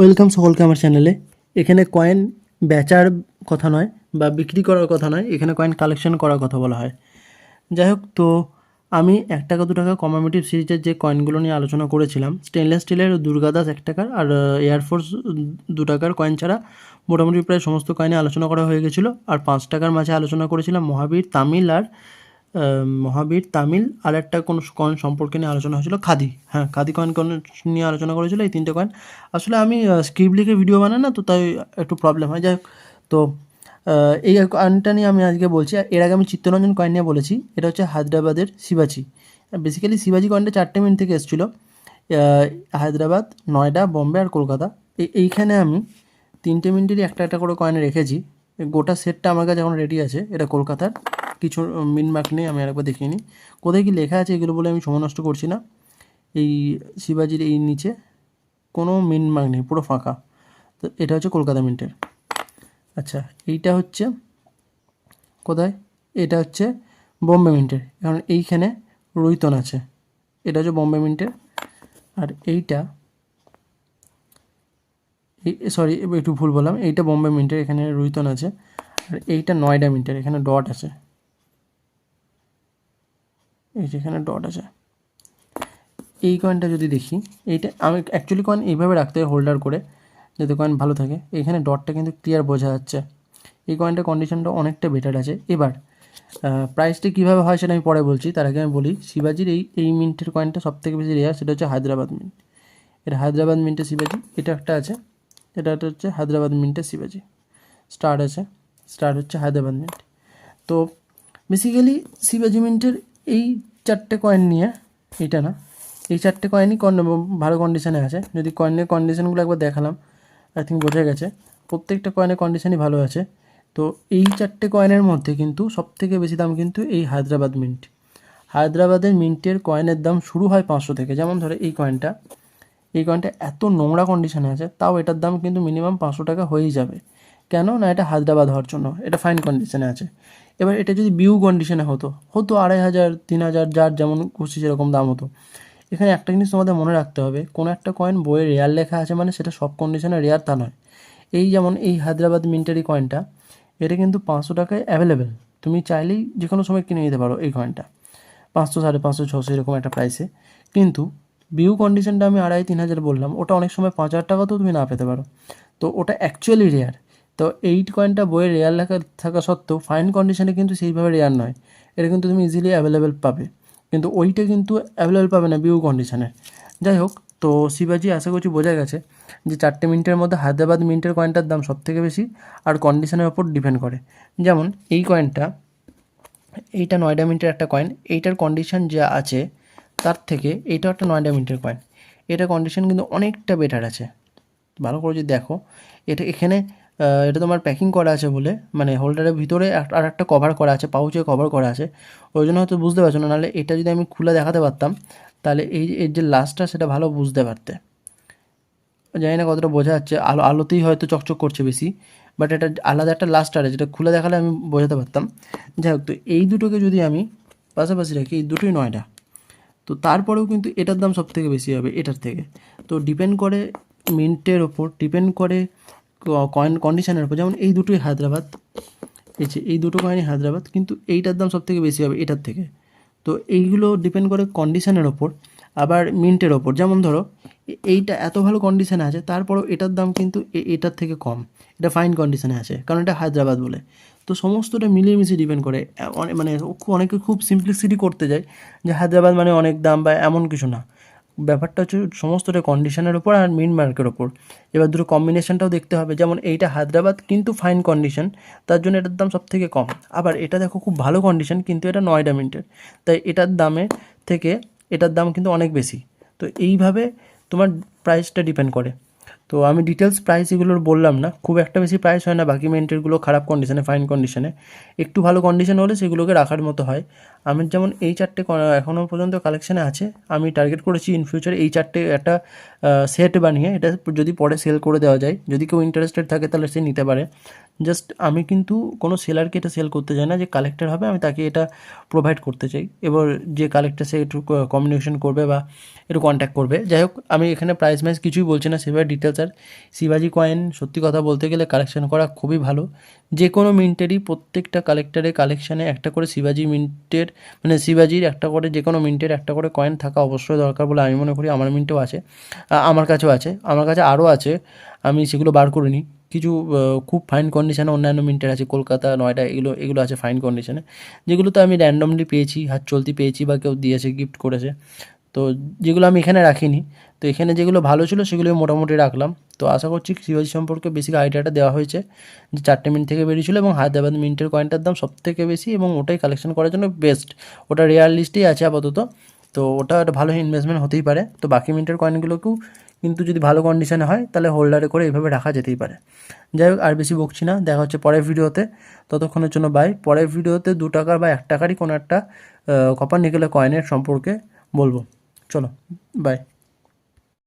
Welcome সকলকে আমার চ্যানেলে। এখানে কয়েন বেচার কথা নয় বা বিক্রি করার কথা নয়, এখানে কয়েন কালেকশন করার কথা বলা হয়। যাই হোক, তো আমি 1 টাকা 2 টাকা কমেমোরেটিভ সিরিজের যে কয়েনগুলো নিয়ে আলোচনা করেছিলাম, স্টেনলেস স্টিলের দুর্গাদাস 1 টাকার আর এয়ারফোর্স 2 টাকার কয়েন ছাড়া মোটামুটি প্রায় সমস্ত কয়েনে আলোচনা করা হয়ে গেছিলো। আর 5 টাকার মাঝে আলোচনা করেছিলাম মহাবীর তামিল আর একটা কোনো কয়েন সম্পর্কে নিয়ে আলোচনা হয়েছিল, খাদি। হ্যাঁ, খাদি কয়েন নিয়ে আলোচনা করেছিল। এই 3টে কয়েন আসলে আমি স্ক্রিপ্ট লিখে ভিডিও বানাই না, তো তাই একটু প্রবলেম হয়। যাই হোক, তো এই কয়েনটা নিয়ে আমি আজকে বলছি। এর আগে আমি চিত্তরঞ্জন কয়েন নিয়ে বলেছি। এটা হচ্ছে হায়দ্রাবাদের শিবাজি। বেসিক্যালি শিবাজি কয়েনটা 4টে মিনিট থেকে এসেছিলো, হায়দ্রাবাদ, নয়ডা, বম্বে আর কলকাতা। এইখানে আমি 3টে মিনিটেরই একটা একটা করে কয়েন রেখেছি। গোটা সেটটা আমার কাছে এখন রেডি আছে। এটা কলকাতার, কিছু মিন মার্ক নেই, আমি আরেকবার দেখিয়ে নিই কোথায় কী লেখা আছে। এগুলো বলে আমি সময় নষ্ট করছি না। এই শিবাজির এই নিচে কোনো মিন মার্ক নেই, পুরো ফাঁকা। তো এটা হচ্ছে কলকাতা মিন্টের। আচ্ছা, এইটা হচ্ছে কোথায়? এটা হচ্ছে বম্বে মিন্টের, কারণ এইখানে রুইতন আছে। এটা হচ্ছে বম্বে মিন্টের। আর এইটা সরি, একটু ভুল বললাম, এইটা বম্বে মিন্টের, এখানে রুইতন আছে। আর এইটা নয়ডা মিন্টের, এখানে ডট আছে, এই যেখানে ডট আছে। এই কয়েনটা যদি দেখি, এইটা আমি অ্যাকচুয়ালি কয়েন এইভাবে রাখতে হয় হোল্ডার করে, যাতে কয়েন ভালো থাকে। এখানে ডটটা কিন্তু ক্লিয়ার বোঝা যাচ্ছে। এই কয়েনটার কন্ডিশনটা অনেকটা বেটার আছে। এবার প্রাইসটা কীভাবে হয় সেটা আমি পরে বলছি। তার আগে আমি বলি, শিবাজির এই মিন্টের কয়েনটা সবথেকে বেশি রেয়ার, সেটা হচ্ছে হায়দ্রাবাদ মিন্ট। এটা হায়দ্রাবাদ মিন্টের শিবাজি, এটা একটা আছে। এটা হচ্ছে হায়দ্রাবাদ মিন্টের শিবাজি। স্টার আছে, স্টার হচ্ছে হায়দ্রাবাদ মিন্ট। তো বেসিক্যালি শিবাজি মিন্টের এই 4টে কয়েন নিয়ে, এটা না, এই 4টে কয়েনই ভালো কন্ডিশানে আছে। যদি কয়েনের কন্ডিশানগুলো একবার দেখালাম, আই থিঙ্ক বোঝা গেছে। প্রত্যেকটা কয়েনের কন্ডিশানই ভালো আছে। তো এই 4টে কয়েনের মধ্যে কিন্তু সবথেকে বেশি দাম কিন্তু এই হায়দ্রাবাদ মিন্ট। হায়দ্রাবাদের মিন্টের কয়েনের দাম শুরু হয় 500 থেকে। যেমন ধরে এই কয়েনটা এত নোংরা কন্ডিশানে আছে, তাও এটার দাম কিন্তু মিনিমাম 500 টাকা হয়েই যাবে। কেন না, এটা হায়দ্রাবাদ হওয়ার জন্য, এটা ফাইন কন্ডিশনে আছে। এবার এটা যদি বিউ কন্ডিশনে হতো 2500, 3000, যার যেমন খুশি সেরকম দাম হতো। এখানে একটা জিনিস তোমাদের মনে রাখতে হবে, কোনো একটা কয়েন বইয়ে রেয়ার লেখা আছে মানে সেটা সব কন্ডিশনে রেয়ার তা নয়। এই যেমন এই হায়দ্রাবাদ মিন্টের কয়েনটা, এটা কিন্তু 500 টাকায় অ্যাভেলেবেল। তুমি চাইলেই যে কোনো সময় কিনে নিতে পারো এই কয়েনটা 500, 550, 600 এরকম একটা প্রাইসে। কিন্তু বিউ কন্ডিশনটা আমি 2500-3000 বললাম, ওটা অনেক সময় 5000 টাকাতেও তুমি না পেতে পারো। তো ওটা অ্যাকচুয়ালি রেয়ার। তো এই কয়েনটা বইয়ে রেয়ার লেখা থাকা সত্ত্বেও ফাইন কন্ডিশনে কিন্তু সেইভাবে রেয়ার নয়। এটা কিন্তু তুমি ইজিলি অ্যাভেলেবেল পাবে, কিন্তু ওইটা কিন্তু অ্যাভেলেবেল পাবে না বিউ কন্ডিশনে। যাই হোক, তো শিবাজি আশা করছি বোঝা গেছে যে 4টে মিন্টের মধ্যে হায়দ্রাবাদ মিন্টের কয়েনটার দাম সবথেকে বেশি, আর কন্ডিশনের ওপর ডিপেন্ড করে। যেমন এই কয়েনটা, এইটা নয়ডা মিন্টের একটা কয়েন, এইটার কন্ডিশন যা আছে তার থেকে এইটাও একটা নয়ডা মিন্টের কয়েন, এটা কন্ডিশন কিন্তু অনেকটা বেটার আছে। ভালো করে যদি দেখো, এখানে এটা তোমার প্যাকিং করা আছে বলে, মানে হোল্ডারের ভিতরে আর একটা কভার করা আছে, পাউচে কভার করা আছে, ওই জন্য হয়তো বুঝতে পারছো না। নাহলে এটা যদি আমি খুলে দেখাতে পারতাম, তাহলে এর যে লাস্টটা সেটা ভালো বুঝতে পারতে। জানি না কতটা বোঝা যাচ্ছে, আলোতেই হয়তো চকচক করছে বেশি, বাট এটা আলাদা একটা লাস্ট আছে, যেটা খুলে দেখালে আমি বোঝাতে পারতাম। যাই হোক, তো এই দুটোকে যদি আমি পাশাপাশি রাখি, এই দুটোই নয়ডা, তো তারপরেও কিন্তু এটার দাম সবথেকে বেশি হবে এটার থেকে। তো ডিপেন্ড করে মিন্টের ওপর, ডিপেন্ড করে কয়েন কন্ডিশনের ওপর। যেমন এই দুটোই হায়দ্রাবাদ, এই দুটো কয়েনই হায়দ্রাবাদ, কিন্তু এইটার দাম সবথেকে বেশি হবে এটার থেকে। তো এইগুলো ডিপেন্ড করে কন্ডিশনের ওপর, আবার মিন্টের ওপর। যেমন ধরো এইটা এত ভালো কন্ডিশনে আছে, তারপরেও এটার দাম কিন্তু এটার থেকে কম। এটা ফাইন কন্ডিশনে আছে কারণ এটা হায়দ্রাবাদ বলে। তো সমস্তটা মিলিয়ে মিশিয়ে ডিপেন্ড করে। মানে অনেকে খুব সিম্পলিসিটি করতে যায় যে হায়দ্রাবাদ মানে অনেক দাম বা এমন কিছু না। ব্যাপারটা হচ্ছে সমস্তটা কন্ডিশনের ওপর আর মিন মার্কের ওপর। এবার দুটো কম্বিনেশনটাও দেখতে হবে। যেমন এইটা হায়দ্রাবাদ কিন্তু ফাইন কন্ডিশন, তার জন্য এটার দাম সব থেকে কম। আবার এটা দেখো খুব ভালো কন্ডিশন, কিন্তু এটা নয়ডা মিন্টের, তাই এটার দামে থেকে এটার দাম কিন্তু অনেক বেশি। তো এইভাবে তোমার প্রাইসটা ডিপেন্ড করে। তো আমি ডিটেলস প্রাইস এগুলোর বললাম না, খুব একটা বেশি প্রাইস হয় না বাকি মিন্টেরগুলো খারাপ কন্ডিশনে, ফাইন কন্ডিশনে। একটু ভালো কন্ডিশন হলে সেগুলোকে রাখার মতো হয়। আমি যেমন এই 4টে এখনও পর্যন্ত কালেকশানে আছে। আমি টার্গেট করেছি ইন ফিউচার এই 4টে একটা সেট বানিয়ে, এটা যদি পরে সেল করে দেওয়া যায়, যদি কেউ ইন্টারেস্টেড থাকে তাহলে সে নিতে পারে। জাস্ট আমি কিন্তু কোনো সেলারকে এটা সেল করতে চাই না, যে কালেক্টর হবে আমি তাকে এটা প্রোভাইড করতে চাই। এবার যে কালেক্টর সে একটু কমিউনিকেশন করবে বা একটু কন্ট্যাক্ট করবে। যাই হোক, আমি এখানে প্রাইস ম্যাইস কিছুই বলছি না, সেভাবে ডিটেলস। আর শিবাজি কয়েন সত্যি কথা বলতে গেলে কালেকশন করা খুবই ভালো। যে কোনো মিন্টেরই প্রত্যেকটা কালেক্টরের কালেকশানে একটা করে শিবাজি মিন্টের, মানে শিবাজির একটা করে, যে কোনো মিন্টের একটা করে কয়েন থাকা অবশ্যই দরকার বলে আমি মনে করি। আমার মিন্টেও আছে, আমার কাছেও আছে, আমার কাছে আরও আছে, আমি সেগুলো বার করিনি। কিছু খুব ফাইন কন্ডিশনে অন্যান্য মিন্টের আছে, কলকাতা, নয়ডা, এগুলো আছে ফাইন কন্ডিশনে, যেগুলো তো আমি র্যান্ডমলি পেয়েছি, হাত চলতি পেয়েছি বা কেউ দিয়েছে, গিফট করেছে। তো যেগুলো আমি এখানে রাখিনি, তো এখানে যেগুলো ভালো ছিল সেগুলো মোটামুটি রাখলাম। তো আশা করছি শিবাজি সম্পর্কে বেসিক আইডিয়াটা দেওয়া হয়েছে, যে 4টে মিন্ট থেকে বেরিয়েছিল এবং হায়দ্রাবাদ মিন্টের কয়েনটার দাম সবথেকে বেশি এবং ওটাই কালেকশন করার জন্য বেস্ট। ওটা রেয়ার লিস্টেই আছে আপাতত, তো ওটা একটা ভালো ইনভেস্টমেন্ট হতেই পারে। তো বাকি মিন্টের কয়েনগুলোকেও কিন্তু যদি ভালো কন্ডিশনে হয় তাহলে হোল্ডারে করে এইভাবে রাখা যেতেই পারে। যাই হোক, আর বেশি বকছি না, দেখা হচ্ছে পরের ভিডিওতে। ততক্ষণের জন্য বাই। পরের ভিডিওতে 2 টাকার বা 1 টাকারই কোনো একটা কপার নিকেলের কয়েনের সম্পর্কে বলবো। চলো, বাই।